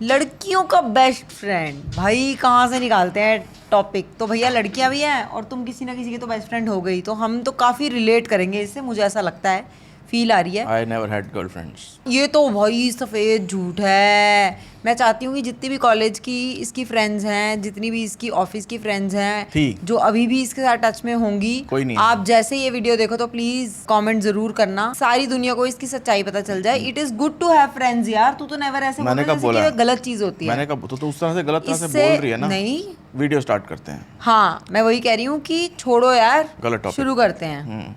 लड़कियों का best friend भाई कहाँ से निकालते हैं टॉपिक। तो भैया लड़कियां भी हैं और तुम किसी ना किसी की तो बेस्ट फ्रेंड हो गई, तो हम तो काफ़ी रिलेट करेंगे इससे, मुझे ऐसा लगता है, फील आ रही है। I never had girlfriends. ये तो भाई सफ़ेद झूठ है। मैं चाहती हूँ कि जितनी भी कॉलेज की इसकी फ्रेंड्स हैं, जितनी भी इसकी ऑफिस की फ्रेंड्स हैं, जो अभी भी इसके साथ टच में होंगी, कोई नहीं। आप जैसे ये वीडियो देखो तो प्लीज कमेंट जरूर करना, सारी दुनिया को इसकी सच्चाई पता चल जाए। It is good to have friends यार। तू तो नेवर ऐसे मैंने बोला कब जैसे बोला? कि ये गलत चीज होती है। मैंने कब तो उस तरह से गलत तरह से इससे बोल रही है ना। नहीं, वीडियो स्टार्ट करते हैं। हाँ मैं वही कह रही हूँ कि छोड़ो यार, गलत टॉपिक। शुरू करते हैं।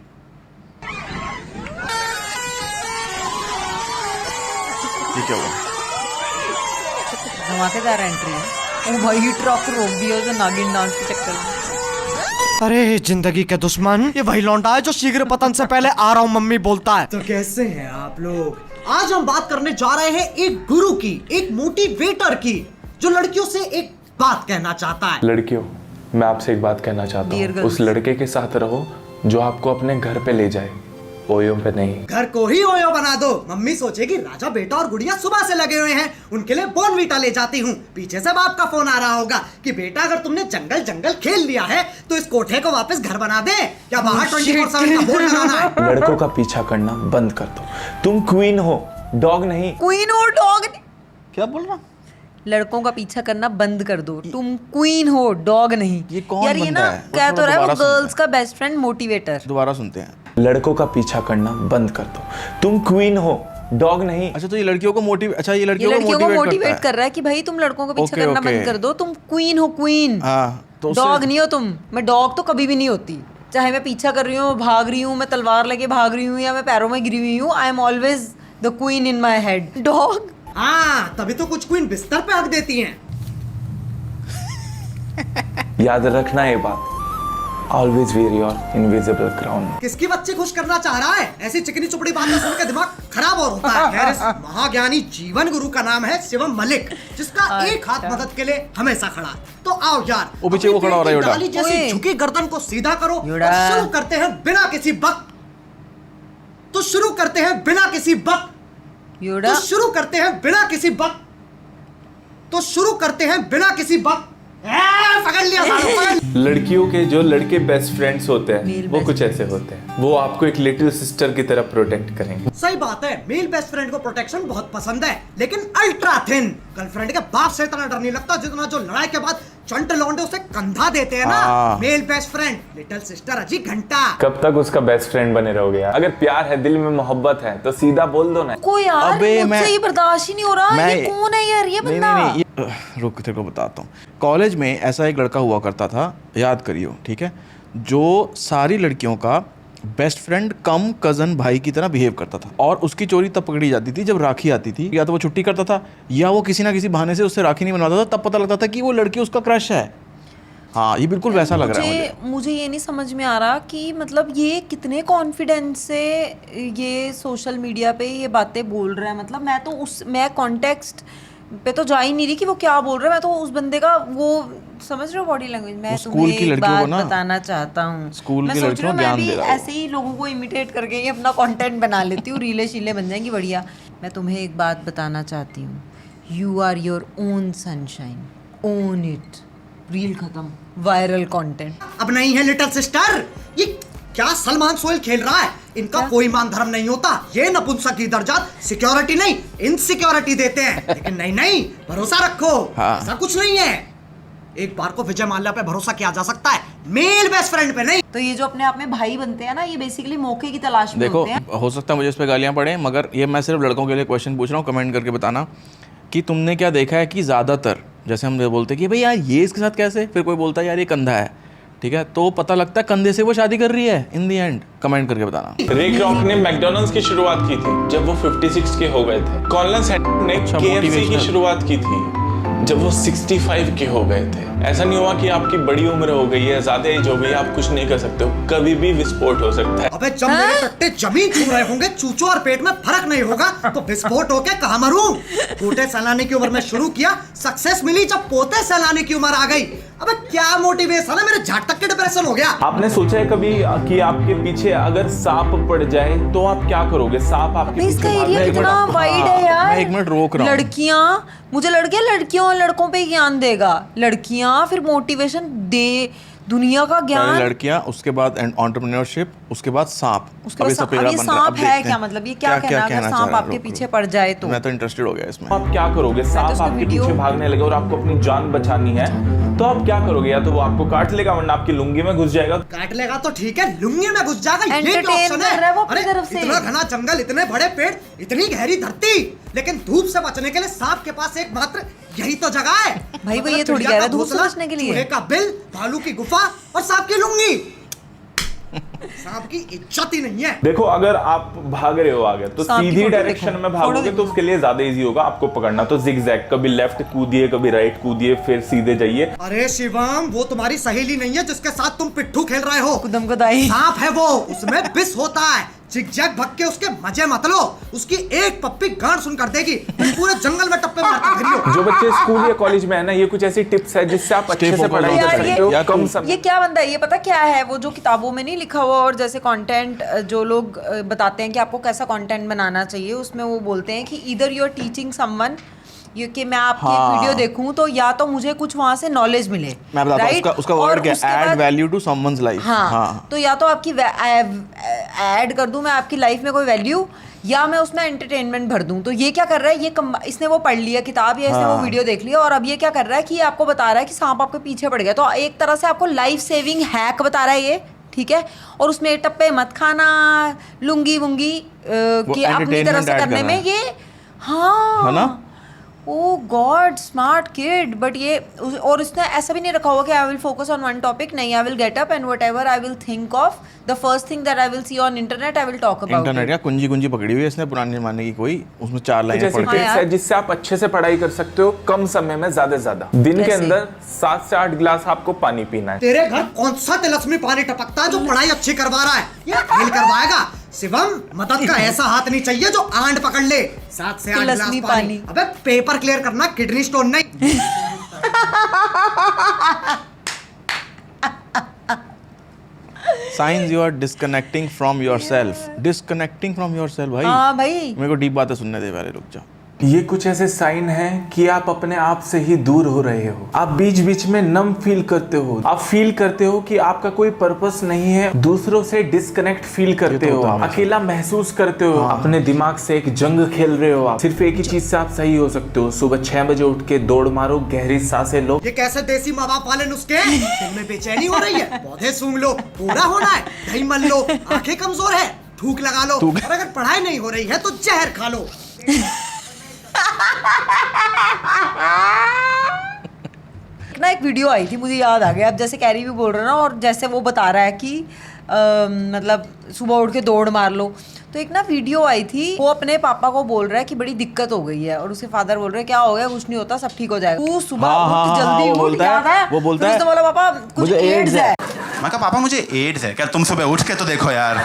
ये क्या हुआ? धमाकेदार एंट्री है। ओ भाई ट्रक रोक दिया उसे नागिन डांस के चक्कर में। अरे जिंदगी के दुश्मन, ये वही लौंडा है जो शीघ्र पतन से पहले आ रहा हूँ मम्मी बोलता है। तो कैसे हैं आप लोग? आज हम बात करने जा रहे हैं एक गुरु की, एक मोटिवेटर की, जो लड़कियों से एक बात कहना चाहता है। लड़कियों, मैं आपसे एक बात कहना चाहता हूँ, उस लड़के के साथ रहो जो आपको अपने घर पे ले जाए, ओयो पे नहीं। घर को ही ओयो बना दो। मम्मी सोचेगी राजा बेटा और गुड़िया सुबह से लगे हुए हैं, उनके लिए बॉर्नवीटा ले जाती हूँ। पीछे से बाप का फोन आ रहा होगा कि बेटा अगर तुमने जंगल जंगल खेल लिया है तो इस कोठे को वापस घर बना दे, क्या बाहर 24/7 का बोर्ड लगाना है? लड़कों का पीछा करना बंद कर दो। तुम क्वीन हो, डॉग नहीं। क्वीन हो डॉग नहीं। क्या बोल रहा? लड़कों का पीछा करना बंद कर दो, तुम क्वीन हो डॉग नहीं। ये कौन यार ये बंदा ना है? क्या तो रहा है वो दोबारा सुनते गर्ल्स का बेस्ट फ्रेंड मोटिवेटर। दोबारा सुनते हैं। लड़कों का पीछा करना बंद कर दो। तुम क्वीन हो, डॉग नहीं। अच्छा तो ये लड़कियों को मोटिवेट, अच्छा ये ये लड़कियों लड़कियों को मोटिवेट करता कर रहा है कि भाई तुम लड़कों का पीछा ओके, करना ओके। बंद कर दो, तुम क्वीन हो क्वीन। हाँ, तो डॉग नहीं हो तुम। मैं डॉग तो कभी भी नहीं होती, चाहे मैं पीछा कर रही हूँ, भाग रही हूँ, मैं तलवार लेके भाग रही हूँ या मैं पैरों में गिरी हुई हूँ, I am always the queen in my head. Dog हाँ, तभी तो कुछ क्वीन बिस्तर पे हक देती हैं। याद रखना ये बात, always wear your invisible crown. किसकी बच्ची खुश करना चाह रहा है? ऐसी चिकनी चुपड़ी बातें सुनकर दिमाग खराब और होता है। खैर, इस महाज्ञानी जीवन गुरु का नाम है शिवम मलिक, जिसका एक हाथ मदद के लिए हमेशा खड़ा है। तो आओ यार, वो पीछे वो खड़ा हो रहा है, डाली ओए। जैसी झुकी गर्दन को सीधा करो और योड़ा। शुरू करते हैं बिना किसी बक। तो शुरू करते हैं बिना किसी बक। योड़ा तो शुरू करते हैं बिना किसी बक। तो शुरू करते हैं बिना किसी बक। पकड़ लिया सालों, पकड़। लड़कियों के जो लड़के बेस्ट फ्रेंड्स होते हैं Male वो best कुछ ऐसे होते हैं, वो आपको एक लिटिल सिस्टर की तरह प्रोटेक्ट करेंगे। सही बात है, मेल बेस्ट फ्रेंड को प्रोटेक्शन बहुत पसंद है, लेकिन अल्ट्रा थिन। गर्लफ्रेंड के बाप से इतना डर नहीं लगता जितना जो लड़ाई के बाद चंट लौंडे उसे कंधा देते हैं ना। हाँ। Male best friend, little sister अजी घंटा। कब तक उसका बेस्ट फ्रेंड बने रहोगे यार? अगर प्यार है, दिल में मोहब्बत है तो सीधा बोल दो ना। को यार अबे मुझसे ये बर्दाश्त ही नहीं हो रहा। ये कौन है यार? ये नहीं बंदा नहीं नहीं ये रुक तेरे को बताता हूँ। कॉलेज में ऐसा एक लड़का हुआ करता था, याद करियो ठीक है, जो सारी लड़कियों का बेस्ट फ्रेंड कम कजन भाई की तरह बिहेव करता था। और उसकी चोरी तब पकड़ी जाती थी जब राखी आती थी, या तो वो छुट्टी करता था या वो किसी ना किसी बहाने से उससे राखी नहीं बनवाता था, तब पता लगता था कि वो लड़की उसका क्रश है। हाँ ये बिल्कुल वैसा लग रहा है मुझे ये नहीं समझ में आ रहा कि मतलब ये कितने कॉन्फिडेंस से ये सोशल मीडिया पे ये बातें बोल रहा है। मतलब मैं कॉन्टेक्स्ट पे तो जा ही नहीं रही कि वो क्या बोल रहा है। मैं तो उस बंदे का वो समझ रहे हो बॉडी लैंग्वेज। मैं स्कूल की लड़कियों को ना बताना चाहता हूँ, स्कूल मैं की सोच लड़कियों रही को हूँ मैं ज्ञान भी दे रहा ऐसे ही लोगों को इमिटेट करके ही अपना कंटेंट बना लेती हूँ, रीलें शीलें बन जाएंगी बढ़िया। मैं तुम्हें एक बात बताना चाहती हूँ, you are your own sunshine, own it. Reel खत्म, वायरल कंटेंट। अब नहीं है लिटिल सिस्टर, ये क्या सलमान सोहेल खेल रहा है? इनका कोई मान धर्म नहीं होता। ये नपुंसक की दर्जा सिक्योरिटी नहीं इनसिक्योरिटी देते हैं। लेकिन नहीं नहीं, भरोसा रखो। हाँ। ऐसा कुछ नहीं है। एक बार को विजय माल्या पे भरोसा किया जा सकता है, मेल बेस्ट फ्रेंड पे नहीं। तो ये जो अपने आप में भाई बनते हैं ना, ये बेसिकली मौके की तलाश में देखो होते हैं। हो सकता है मुझे इस पे गालियाँ पड़े, मगर ये मैं सिर्फ लड़कों के लिए क्वेश्चन पूछ रहा हूँ। कमेंट करके बताना कि तुमने क्या देखा है कि ज़्यादातर जैसे हम बोलते हैं कि भाई यार ये इसके साथ कैसे, फिर कोई बोलता है यार ये कंधा है, ठीक है, तो पता लगता है कंधे से वो शादी कर रही है इन दी एंड। कमेंट करके बताना। रे क्रॉक ने मैकडॉनल्ड्स की शुरुआत की थी जब वो 56 के हो गए थे। कॉलिन सैंडर ने KFC की शुरुआत की थी जब वो 65 के हो गए थे। ऐसा नहीं हुआ कि आपकी बड़ी उम्र हो गई है, ज्यादा एज हो गई है, आप कुछ नहीं कर सकते हो, कभी भी विस्फोट हो सकता है। अबे जब मेरे टट्टे जमीन छू रहे होंगे, चूचू और पेट में फर्क नहीं होगा तो विस्फोट होके कहाँ मरूं? पोते सहलाने की उम्र में शुरू किया, सक्सेस मिली जब पोते सहलाने की उम्र आ गई। अबे क्या मोटिवेशन है, मेरे झाट तक के डिप्रेशन हो गया। आपने सोचा है कभी कि आपके पीछे अगर सांप पड़ जाए तो आप क्या करोगे? सांप आपके इसका पीछे भाग एरिया जाएगा। कितना वाइड है यार। मैं एक मिनट रोक रहा हूँ। लड़कियां मुझे लड़कियों और लड़कों पे ज्ञान देगा, लड़कियां फिर मोटिवेशन दे, दुनिया का पहले ज्ञान। लड़कियां, उसके बाद एंटरप्रेन्योरशिप, उसके बाद सांप। उसके बाद अब ये सांप है क्या, मतलब ये क्या कहना, अगर सांप आपके पीछे पड़ जाए तो? मैं तो इंटरेस्टेड हो गया इसमें। आप क्या करोगे? सांप उसका आपके वीडियो- पीछे भागने लगे और आपको अपनी जान बचानी है, तो आप क्या करोगे? या तो वो आपको काट लेगा, वरना आपकी लुंगी में घुस जाएगा। काट लेगा तो ठीक है, लुंगी में घुस जाएगा, ये क्या Entertain ऑप्शन कर रहा है वो है? अपनी अरे तरफ से। इतना घना जंगल, इतने बड़े पेड़, इतनी गहरी धरती, लेकिन धूप से बचने के लिए सांप के पास एकमात्र यही तो जगह है। भाई वो ये मतलब थोड़ी चिड़िया कह रहा है का धूप से घोंसला, बचने के लिए। चूहे का बिल, भालू की गुफा और सांप की लुंगी। सांप की इज्जत ही नहीं है। देखो, अगर आप भाग रहे हो आगे तो सांप की सीधी फोटो डायरेक्शन देखो, में फोटो भागोगे देखो। तो उसके लिए ज्यादा इजी होगा आपको पकड़ना। तो जिगजैग, कभी लेफ्ट कूदिए, कभी राइट कूदिए, फिर सीधे जाइए। अरे शिवम, वो तुम्हारी सहेली नहीं है जिसके साथ तुम पिट्ठू खेल रहे हो। कुदम कुदाई। सांप है वो, उसमें विष होता है। जिगजैग भग के उसके मजे मत लो, उसकी एक पप्पी गांड सुन कर देगी, तुम पूरे जंगल में टप्पे मारते फिरी हो। जो बच्चे स्कूल या कॉलेज में है ना, ये कुछ ऐसी टिप्स है जिससे आप अच्छे से पढ़ाई कर यार सकते हो या कम तुम- समय। ये क्या बनता है, ये पता क्या है, वो जो किताबों में नहीं लिखा हुआ, और जैसे कंटेंट जो लोग बताते हैं कि आपको कैसा कंटेंट बनाना चाहिए, उसमें वो बोलते हैं कि either you are teaching someone, ये कि मैं आपकी एक हाँ। वीडियो देखूं तो या तो मुझे कुछ वहां से नॉलेज मिले, मैं बताता हूँ right? उसका और वर्ड क्या उसके है, ऐड बाद- वैल्यू टू समवन्स लाइफ। हाँ, तो या तो आपकी ऐड कर दूं मैं आपकी लाइफ में कोई वैल्यू, या मैं उसमें एंटरटेनमेंट भर दूं। तो ये क्या कर रहा है, ये इसने वो पढ़ लिया किताब या इसने वो हाँ। वीडियो देख लिया, और अब ये क्या कर रहा है कि ये आपको बता रहा है कि सांप आपके पीछे पड़ गया। तो एक तरह से आपको लाइफ सेविंग हैक बता रहा है ये, ठीक है। और उसमें टप्पे मत खाना, लुंगी वुंगी कि अपनी तरह entertainment से add करने कर में रहा ये, हाँ है ना? Oh God, smart kid. But ये और इसने ऐसा भी नहीं रखा हुआ कि I will focus on one topic, नहीं, I will get up and whatever I will think of, the first thing that I will see on internet I will talk about internet का कुंजी कुंजी पकड़ी हुई है इसने पुराने जमाने की, कोई उसमें 4 लाइनें जैसे पढ़ के। टिप्स है जिससे आप अच्छे से पढ़ाई कर सकते हो कम समय में ज्यादा से ज्यादा। दिन के कैसे? अंदर 7 से 8 गिलास आपको पानी पीना है। तेरे घर कौन सा तिलस्मी पानी टपकता है जो पढ़ाई अच्छी करवा रहा है? ये फेल करवाएगा। शिवम, मदद का ऐसा हाथ नहीं चाहिए जो आंड पकड़ ले। 7 से 8 गिलास तिलस्मी पानी। पानी। अबे पेपर क्लियर करना, किडनी स्टोन नहीं। Since you are disconnecting from yourself. Disconnecting from yourself भाई। हाँ भाई, मेरे को डीप बातें सुनने दे, पहले रुक जा। ये कुछ ऐसे साइन हैं कि आप अपने आप से ही दूर हो रहे हो। आप बीच बीच में नम फील करते हो, आप फील करते हो कि आपका कोई पर्पस नहीं है, दूसरों से डिस्कनेक्ट फील करते हो, आप अकेला महसूस करते हो, अपने दिमाग से एक जंग खेल रहे हो। आप सिर्फ एक ही चीज से आप सही हो सकते हो, सुबह 6 बजे उठ के दौड़ मारो, गहरी सांसें लो। ये कैसे देसी माँ बाप वाले नुस्खे हैं? दिल में बेचैनी हो रही है, पौधे सूंघ लो, पूरा होना है, दही मल लो, आंखें कमजोर है, थूक लगा लो, और अगर पढ़ाई नहीं हो रही है तो जहर खा लो। ना एक वीडियो आई थी, मुझे याद आ गया, अब जैसे कैरी भी बोल रहा ना, और जैसे वो बता रहा है कि मतलब सुबह उठ के दौड़ मार लो, तो एक ना वीडियो आई थी, वो अपने पापा को बोल रहा है कि बड़ी दिक्कत हो गई है, और उसके फादर बोल रहे हैं क्या हो गया, कुछ नहीं होता, सब ठीक हो जाएगा, तू सुबह उठ, जल्दी वो उठ, बोलता याद है, है? वो बोलता फिर है, उसने बोला पापा कुछ मुझे एड्स है। मैं कहा पापा मुझे एड्स है क्या? तुम सुबह उठ के तो देखो यार।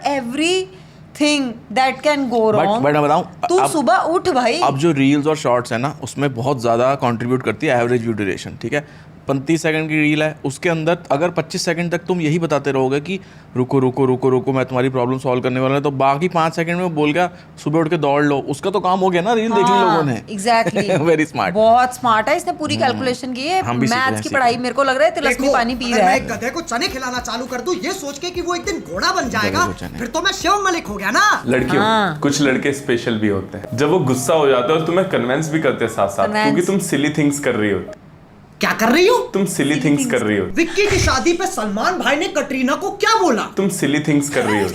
Everything that can go wrong, but मैं बताऊं, तू अब- सुबह उठ भाई। अब जो रील्स और शॉर्ट्स है ना, उसमें बहुत ज़्यादा कंट्रीब्यूट करती है एवरेज व्यू ड्यूरेशन, ठीक है। 35 सेकंड की रील है, उसके अंदर अगर 25 सेकंड तक तुम यही बताते रहोगे कि रुको रुको रुको रुको मैं तुम्हारी प्रॉब्लम सॉल्व करने वाला है, तो बाकी 5 सेकंड में वो बोल गया सुबह उठ के दौड़ लो, उसका तो काम हो गया ना, रील देख ली लोगों ने। Exactly very smart. बहुत स्मार्ट है, इसने पूरी कैलकुलेशन की है। हम भी सीख रहे मैथ्स हैं, की सीख पढ़ाई रहे हैं। मेरे को लग रहा है तिलस्मी देखो, पानी पी अगर रहा मैं है। एक गधे को चने खिलाना चालू कर दूं ये सोच के कि वो एक दिन घोड़ा बन जाएगा, को चने। फिर तो मैं शिव मलिक हो गया ना। लड़कियों, हाँ। कुछ लड़के स्पेशल भी होते हैं, जब वो गुस्सा हो जाते हैं और तुम्हें कन्विंस भी करते हैं साथ साथ, Convince। क्योंकि तुम सिली थिंग्स कर रही हो। क्या कर रही हो? तुम सिली थिंग्स कर रही हो। विक्की की शादी पे सलमान भाई ने कटरीना को क्या बोला? तुम सिली थिंग्स कर रही हो।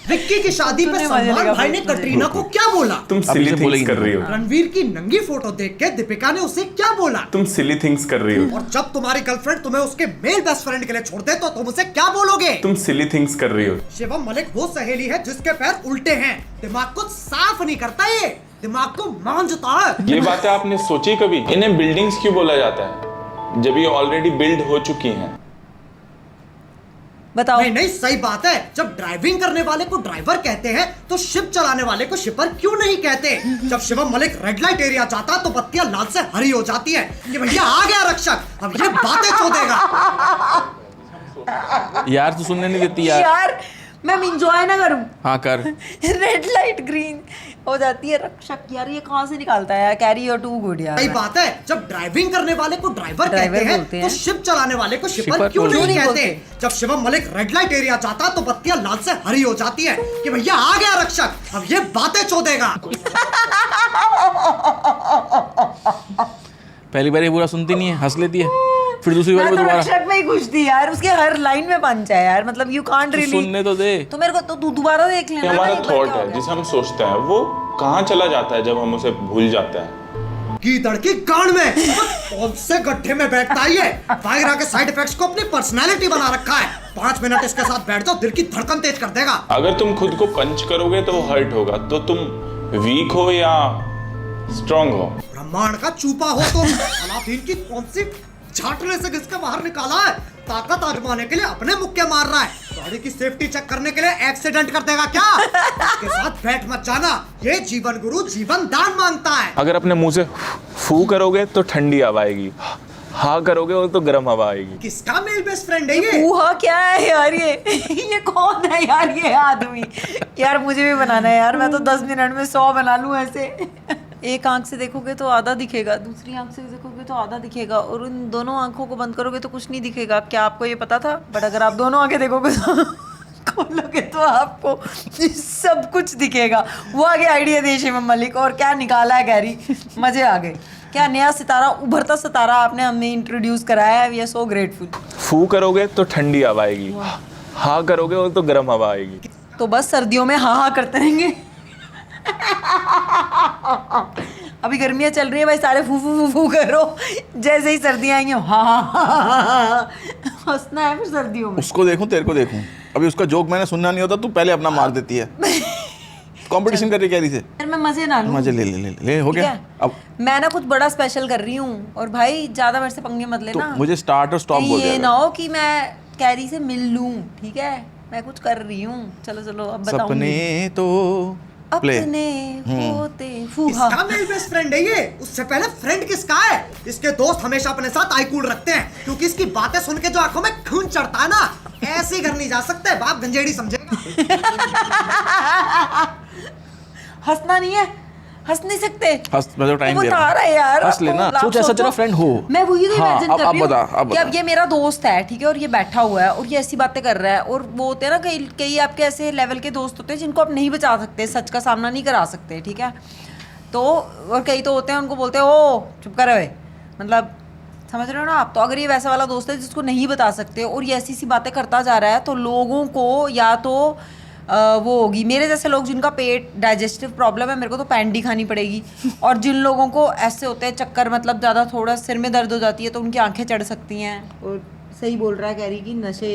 विक्की की शादी पे सुनने मजे सलमान लगा भाई ने मुझे। कटरीना को क्या बोला? तुम अभी सिली से थिंग्स बोलेगी कर रही हो। रणवीर की नंगी फोटो देख के दीपिका ने उसे क्या बोला? तुम सिली थिंग्स कर रही हो। और जब तुम्हारी गर्लफ्रेंड तुम्हें उसके मेल बेस्ट फ्रेंड के लिए छोड़ दे तो तुम उसे क्या बोलोगे? तुम सिली थिंग्स कर रही हो। शिवम मलिक वो सहेली है जिसके पैर उल्टे हैं, दिमाग को साफ नहीं करता, ये दिमाग को मांझता है। ये बातें आपने सोची कभी? इन्हें बिल्डिंग्स क्यों बोला जाता है जब ये ऑलरेडी बिल्ड हो चुकी हैं? बताओ। नहीं नहीं, सही बात है। जब ड्राइविंग करने वाले को ड्राइवर कहते हैं तो शिप चलाने वाले को शिपर क्यों नहीं कहते? जब Shivam Malik red light area जाता तो बत्तियां लाल से हरी हो जाती है कि भैया आ गया रक्षक, अब ये बातें चोदेगा। यार तू सुनने नहीं देती यार। यार मैं इंजॉय ना करूं? हाँ कर। रेड लाइट ग्रीन हो जाती है रक्षक। यार ये कहाँ से निकालता है यार? कैरी योर टू गुड यार। सही बात है, जब ड्राइविंग करने वाले को ड्राइवर ड्राइवर कहते बोलते हैं हैं। तो शिप चलाने वाले को शिपर शिपर क्यों क्यों नहीं नहीं कहते? बोलते? जब Shivam Malik red light area जाता तो बत्तियां लाल से हरी हो जाती है कि भैया आ गया रक्षक, अब ये बातें चोदेगा। पहली बार ये पूरा सुनती नहीं है, हंस लेती है, फिर दूसरी बार मैं में तो दोबारा रक्षक में ही खुश थी यार, उसके हर लाइन में पंच है यार, मतलब यू कांट तो रियली। सुनने तो दे। तो मेरे को तो तू दोबारा देख ये लेना। हमारा ना एक बार थॉट क्या हो है गया। जिसे हम सोचते हैं, वो कहाँ चला जाता है जब हम उसे भूल जाते हैं। गीदड़ की गांड में कौन से गड्ढे में बैठता है ये? वायरा के साइड इफेक्ट्स को अपनी पर्सनालिटी बना रखा है। 5 मिनट इसके साथ बैठ जाओ, दिल की धड़कन तेज कर देगा। अगर तुम खुद को पंच करोगे तो वो हर्ट होगा, तो तुम वीक हो या स्ट्रांग हो। ब्रह्मांड का चूपा हो तुम। अलादीन की कौन सी झाटने से घिसके बाहर निकाला है? ताकत आजमाने के लिए अपने मुक्के मार रहा है। गाड़ी की सेफ्टी चेक करने के लिए एक्सीडेंट कर देगा क्या? इसके साथ बैठ मत जाना, ये जीवन गुरु जीवन दान मांगता है। अगर अपने मुंह से फू करोगे तो ठंडी हवा आएगी, हाँ करोगे और तो गर्म हवा आएगी। किसका मेल बेस्ट फ्रेंड है ये? ऊहा क्या है यार ये कौन है यार ये आदमी? यार मुझे भी बनाना है यार, मैं तो 10 मिनट में 100 बना लूं ऐसे। एक आंख से देखोगे तो आधा दिखेगा, दूसरी आंख से देखोगे तो आधा दिखेगा, और उन दोनों आंखों को बंद करोगे तो कुछ नहीं दिखेगा। क्या आपको ये पता था? बट अगर आप दोनों आंखें देखोगे तो खोलोगे तो आपको सब कुछ दिखेगा। वो आगे आइडिया दी शिवम मलिक, और क्या निकाला है गैरी, मजे आ गए। क्या नया सितारा, उभरता सितारा आपने हमें इंट्रोड्यूस कराया है। We are so grateful. फू करोगे तो ठंडी हवा आएगी, हाँ करोगे और तो गर्म हवा आएगी। तो बस सर्दियों में हाँ हाँ करते रहेंगे। अभी गर्मियाँ चल रही है भाई, सारे फू फू फू फू करो, जैसे ही सर्दियाँ आएंगी हाँ हाँ हंसना है फिर सर्दियों में। उसको देखूं तेरे को देखूं, अभी उसका जोक मैंने सुनना नहीं होता, तू पहले अपना मार देती है। कंपटीशन कर रही कह रही से। फिर मैं मजे ना लूं। मजे ले ले ले ले हो ठीक गया। है? अब मैं ना कुछ बड़ा स्पेशल कर रही हूँ, और भाई ज्यादा मेरे से पंगे मत तो लेना। मुझे स्टार्ट और स्टॉप कहीं बोल ये दिया ना हो कि मैं कैरी से मिल लूं, ठीक है? मैं कुछ कर रही हूँ। चलो चलो अब बताऊंगी। सपने तो प्ले। अपने होते फूहा। किसका मेल बेस्ट फ्रेंड है ये? उससे पहले फ्रेंड किसका है? इसके दोस्त हमेशा अपने साथ आईकूल रखते हैं, क्योंकि इसकी बातें सुन के जो आंखों में खून चढ़ता है ना, ऐसे ही घर नहीं जा सकते, बाप गंजेड़ी समझेगा। हंसना नहीं है, हंस नहीं सकते। हंस, मैं तो टाइम वो दे बता रहा हूं। रहा है यार, हंस लेना, आपको सोच ऐसा सोचो। तेरा फ्रेंड हो। मैं वही तो हाँ, इमेजिन कर अब रही हूँ बता, अब कि बता। अब ये मेरा दोस्त है, ठीक है, और ये बैठा हुआ है और ये ऐसी बातें कर रहा है, और वो होते हैं ना कई कई आपके ऐसे लेवल के दोस्त होते हैं जिनको आप नहीं बचा सकते, सच का सामना नहीं करा सकते, ठीक है? तो और कई तो होते हैं उनको बोलते हैं ओ चुप कर भाई, मतलब समझ रहे हो ना आप? तो अगर ये वैसा वाला दोस्त है जिसको नहीं बता सकते और ये ऐसी सी बातें करता जा रहा है, तो लोगों को या तो वो होगी मेरे जैसे लोग जिनका पेट डाइजेस्टिव प्रॉब्लम है, मेरे को तो पैंडी खानी पड़ेगी। और जिन लोगों को ऐसे होते हैं चक्कर, मतलब ज़्यादा थोड़ा सिर में दर्द हो जाती है तो उनकी आंखें चढ़ सकती हैं। और सही बोल रहा है कह रही कि नशे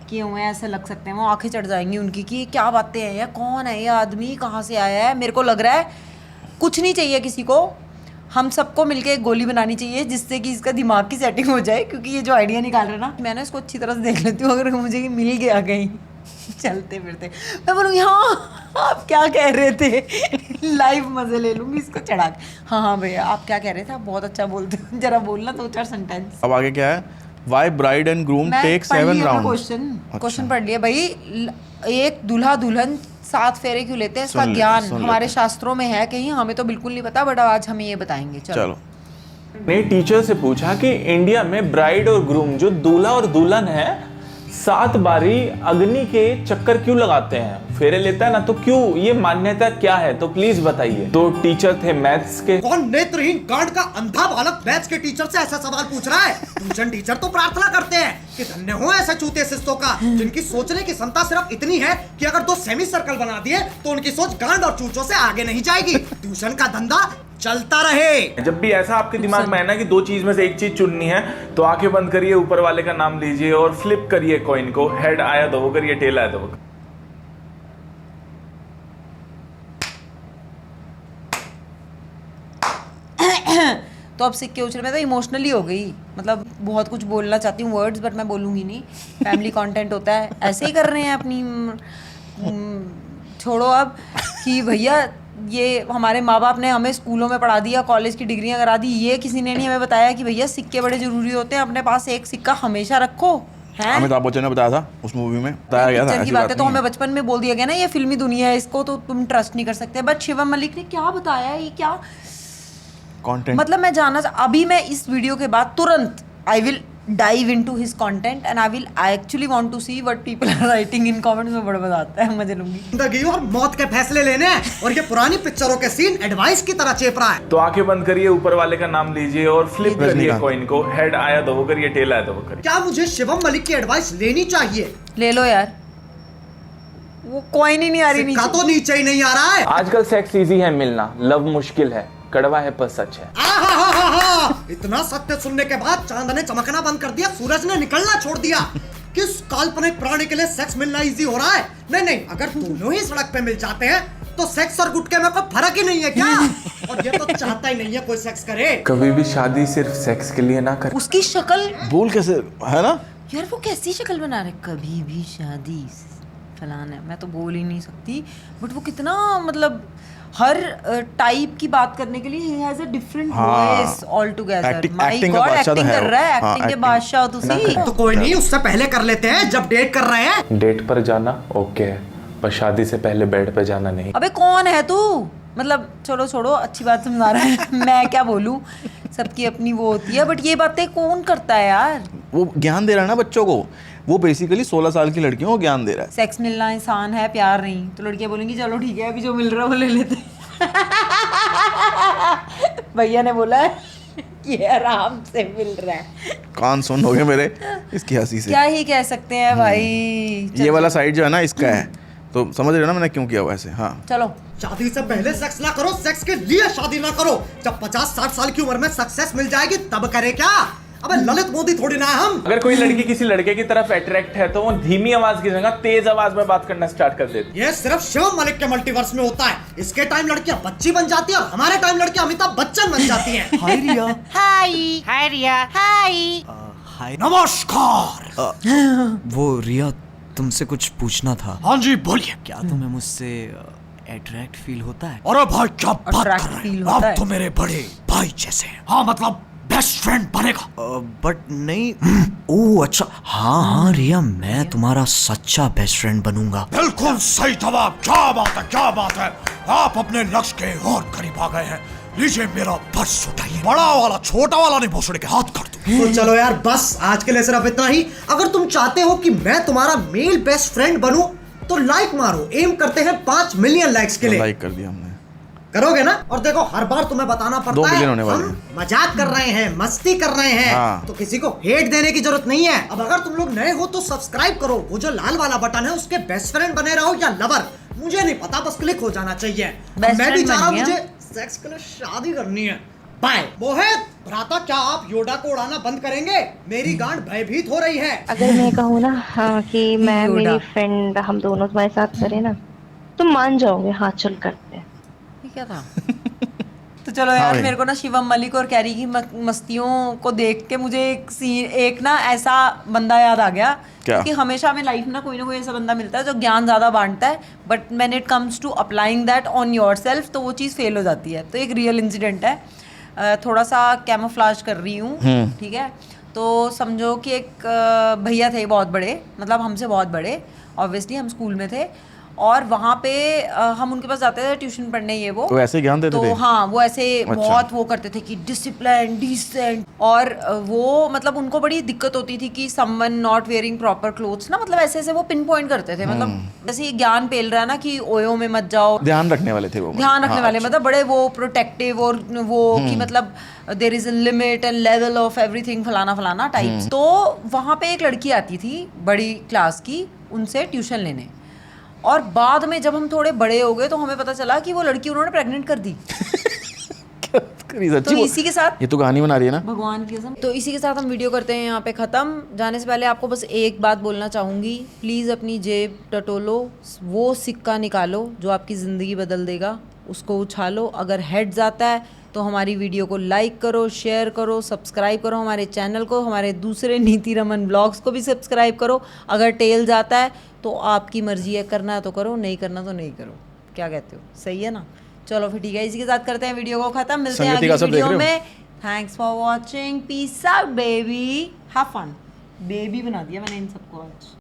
किए हुए हैं ऐसे लग सकते हैं, वो आंखें चढ़ जाएंगी उनकी कि ये क्या बातें हैं, या कौन है ये आदमी, कहाँ से आया है। मेरे को लग रहा है कुछ नहीं चाहिए किसी को, हम सबको मिलके एक गोली बनानी चाहिए जिससे कि इसका दिमाग की सेटिंग हो जाए, क्योंकि ये जो आइडिया निकाल रहे हैं ना, मैं ना इसको अच्छी तरह से देख लेती हूँ। अगर मुझे ये मिल गया कहीं चलते फिरते, मैं बोलूँगी हाँ आप क्या कह रहे थे, लाइव मजे ले लूँगी इसको चढ़ा के। हाँ हाँ भैया आप क्या कह रहे थे, आप बहुत अच्छा बोलते हो, जरा बोलना 2-4 सेंटेंस। अब आगे क्या है? Why bride and groom take 7 round. Question पढ़ लिया भाई। एक दूल्हा दुल्हन 7 फेरे क्यों लेते हैं, इसका सुन ज्ञान लेते हमारे हैं। शास्त्रों में है कहीं? हमें तो बिल्कुल नहीं पता, बट आज हमें ये बताएंगे। चलो। ने टीचर से पूछा कि इंडिया में ब्राइड और ग्रूम जो दूल्हा और दुल्हन है 7 बारी अग्नि के चक्कर क्यों लगाते हैं, फेरे लेता है ना, तो क्यों, ये मान्यता क्या है, तो प्लीज बताइए। तो टीचर थे मैथ्स के। कौन नेत्रहीन गांड का अंधा बालक मैथ्स के टीचर से ऐसा सवाल पूछ रहा है? ट्यूशन टीचर तो प्रार्थना करते हैं कि धन्य हो ऐसे चूते शिष्यों का, जिनकी सोचने की क्षमता सिर्फ इतनी है कि अगर 2 सेमी सर्कल बना दिए तो उनकी सोच गांड और चूचों से आगे नहीं जाएगी। ट्यूशन का धंधा चलता रहे। जब भी ऐसा आपके दिमाग में है ना कि 2 चीज में से एक चीज चुननी है, तो आंखें बंद करिए, ऊपर वाले का नाम लीजिए और फ्लिप करिए कॉइन को। हेड आया तो वो करिए, टेल आया तो वो। तो अब सिक्के उछल, मैं तो इमोशनली हो गई, मतलब बहुत कुछ बोलना चाहती हूँ वर्ड्स, बट मैं बोलूँगी नहीं, फैमिली कंटेंट होता है, ऐसे ही कर रहे हैं अपनी छोड़ो अब कि भैया ये हमारे माँ बाप ने हमें स्कूलों में पढ़ा दिया, कॉलेज की डिग्रियां करा दी, ये किसी ने नहीं हमें बताया कि भैया सिक्के बड़े ज़रूरी होते हैं, अपने पास एक सिक्का हमेशा रखो। हैं? अमिताभ बच्चन ने बताया था उस मूवी में, बताया गया था। पिक्चर की ऐसी बात है बात तो नहीं हमें बचपन में बोल दिया गया ना ये फिल्मी दुनिया है, इसको तो तुम ट्रस्ट नहीं कर सकते। बट शिवम मलिक ने क्या बताया, ये क्या कंटेंट। मतलब मैं अभी मैं इस वीडियो के बाद तुरंत I will dive into his content and I actually want to see what people are writing in comments में। बड़ा मजा आता है, मजे लूंगी। जिंदगी और मौत के फैसले लेने हैं, और ये पुरानी पिक्चरों के सीन एडवाइस की तरह चेप रहा है। तो आंखें बंद करिए, ऊपर वाले का नाम लीजिए और फ्लिप करिए रजनीकांत। कॉइन को। हेड आया तो वो करिए, टेल आया तो वो करिए। क्या मुझे शिवम मलिक की एडवाइस लेनी चाहिए? ले लो यार, वो कॉइन ही नहीं आ रही सिक्का नीचे। तो नीचे ही नहीं आ रहा है। आजकल सेक्स इजी है मिलना, लव मुश्किल है, कड़वा है पर सच है। इतना सत्य सुनने के बाद चांद ने चमकना बंद कर दिया, सूरज ने निकलना छोड़ दिया। किस काल्पनिक प्राणी के लिए सेक्स मिलना इजी हो रहा है? नहीं, अगर दोनों ही सड़क पे मिल जाते हैं तो सेक्स और गुटके में कोई फर्क ही नहीं है क्या? और ये तो चाहता ही नहीं है कोई सेक्स करे। कभी भी शादी सिर्फ सेक्स के लिए ना कर। उसकी शक्ल बोल कैसे है ना, यार, वो कैसी शक्ल बना रहे, कभी भी शादी फलाना है, मैं तो बोल ही नहीं सकती। बट वो कितना मतलब हर टाइप की बात करने के लिए he has a different voice all together. My acting का गॉड, बादशाह तो एक्टिंग है कर वो। रहा है, हाँ, एक्टिंग के acting। बादशाह हो तुसी। तो कोई नहीं, उससे पहले कर लेते हैं जब डेट कर रहे हैं। डेट पर जाना ओके है, पर शादी से पहले बेड पे जाना नहीं। अबे कौन है तू? मतलब छोड़ो छोड़ो, अच्छी बात समझा रहा है मैं क्या बोलूं, सबकी अपनी वो होती है। बट ये बातें कौन करता है यार? वो ज्ञान दे रहा है ना बच्चों को। वो बेसिकली 16 साल की लड़कियों को ज्ञान दे रहा है। सेक्स मिलना इंसान है, प्यार नहीं। तो लड़कियां बोलेंगी चलो ठीक है, अभी जो मिल रहा है वो ले लेते हैं। भैया ने बोला है कि आराम से मिल रहा है। कान सुन हो गए मेरे इसकी हंसी से। क्या ही कह सकते हैं भाई। ये वाला साइड जो है ना इसका है, तो समझ रहे हो ना मैंने क्यों किया हुआ ऐसे। हाँ, चलो। शादी से पहले सेक्स ना करो, सेक्स के लिए शादी ना करो। जब 50-60 साल की उम्र में सक्सेस मिल जाएगी तब करे क्या? अबे ललित मोदी थोड़ी ना है हम। अगर कोई लड़की किसी लड़के की तरफ अट्रैक्ट है तो वो धीमी आवाज की जगह तेज आवाज में बात करना स्टार्ट कर देती है। ये सिर्फ शिवम मलिक के मल्टीवर्स में होता है। इसके टाइम लड़कियां बच्ची बन जाती है और हमारे टाइम लड़कियां अमिताभ बच्चन बन जाती हैं। हाय रिया। हाय रिया। हाय नमस्कार। वो रिया, तुमसे कुछ पूछना था। हाँ जी बोलिए। क्या तुम्हें मुझसे अट्रैक्ट फील होता है? अरे भाई क्या बात Attract कर रहे feel हैं होता आप है। तो मेरे बड़े भाई जैसे हैं। हाँ मतलब बेस्ट फ्रेंड बनेगा। बट नहीं। ओह अच्छा, हाँ रिया, मैं तुम्हारा सच्चा बेस्ट फ्रेंड बनूंगा। बिल्कुल सही जवाब। क्या बात है, क्या बात है। आप अपने लक्ष्य के और करीब आ गए हैं। लीजिए मेरा पर्स उठाइए। बड़ा वाला छोटा वाला नहीं, भोसड़ी के हाथ कर दूं। तो चलो यार, बस आज के लिए सिर्फ इतना ही। अगर तुम चाहते हो कि मैं तुम्हारा मेल बेस्ट फ्रेंड बनूं तो लाइक मारो। एम करते हैं 5 मिलियन लाइक्स के लिए। लाइक कर दिया हमने। करोगे ना? और देखो, हर बार तुम्हें बताना 2 पड़ता है मिलियन होने वाले हम हैं। मजाक कर रहे हैं, मस्ती कर रहे हैं। हाँ। तो किसी को हेट देने की जरूरत नहीं है। अब अगर तुम लोग नए हो तो सब्सक्राइब करो। वो जो लाल वाला बटन है उसके बेस्ट फ्रेंड बने रहो या लवर, मुझे नहीं पता, बस क्लिक हो जाना चाहिए। अब Best मैं भी friend चाह रहा हूं, बन गया। मुझे सेक्स के लिए शादी करनी है। बाय। मोहित भ्राता, क्या आप योडा को उड़ाना बंद करेंगे? मेरी गांड भयभीत हो रही है। अगर मैं कहूँ ना हाँ कि मैं योड़ा। मेरी फ्रेंड हम दोनों तुम्हारे साथ करें ना, तुम मान जाओगे। हाँ चल करते हैं। ये क्या था? तो चलो यार, भाई। मेरे को ना शिवम मलिक और कैरी की मस्तियों को देख के मुझे एक ना ऐसा बंदा याद आ गया। क्या? क्योंकि हमेशा हमें लाइफ में ना कोई ऐसा बंदा मिलता है जो ज्ञान ज़्यादा बांटता है, but when it comes to applying that on yourself तो वो चीज़ फेल हो जाती है। तो एक रियल इंसिडेंट है, थोड़ा सा कैमोफ्लाज कर रही हूँ, ठीक है। तो समझो कि एक भैया थे बहुत बड़े, मतलब हमसे बहुत बड़े, ऑब्वियसली हम स्कूल में थे और वहाँ पे हम उनके पास जाते थे ट्यूशन पढ़ने, ये वो। तो ऐसे ज्ञान देते तो थे? हाँ, वो ऐसे अच्छा। बहुत वो करते थे कि डिसिप्लिन, डिसेंट। और वो मतलब उनको बड़ी दिक्कत होती थी कि someone not wearing proper clothes ना, मतलब ऐसे ऐसे वो पिन पॉइंट करते थे। मतलब जैसे ये ज्ञान पेल रहा है ना कि ओयो में मत जाओ, ध्यान रखने वाले थे वो। ध्यान रखने हाँ, वाले, अच्छा। मतलब बड़े वो प्रोटेक्टिव और वो कि मतलब there is a limit and level of everything, फलाना फलाना टाइप्स। तो वहाँ पे एक लड़की आती थी बड़ी क्लास की, उनसे ट्यूशन लेने। और बाद में जब हम थोड़े बड़े हो गए तो हमें पता चला कि वो लड़की उन्होंने प्रेग्नेंट कर दी। तो इसी के साथ ये तो कहानी बना रही है ना। भगवान की कसम। तो इसी के साथ हम वीडियो करते हैं यहाँ पे ख़त्म। जाने से पहले आपको बस एक बात बोलना चाहूँगी, प्लीज़ अपनी जेब टटोलो, वो सिक्का निकालो जो आपकी ज़िंदगी बदल देगा, उसको उछालो। अगर हेड्स आता है तो हमारी वीडियो को लाइक करो, शेयर करो, सब्सक्राइब करो हमारे चैनल को, हमारे दूसरे नीति रमन ब्लॉग्स को भी सब्सक्राइब करो। अगर टेल्स आता है तो आपकी मर्जी है, करना है तो करो, नहीं करना तो नहीं करो। क्या कहते हो? सही है ना? चलो फिर ठीक है, इसी के साथ करते हैं वीडियो को खत्म। मिलते हैं संगति का अगली सब देख वीडियो रहे हो? में। Thanks for watching, peace out baby, have fun. Baby बना दिया मैंने इन सबको आज।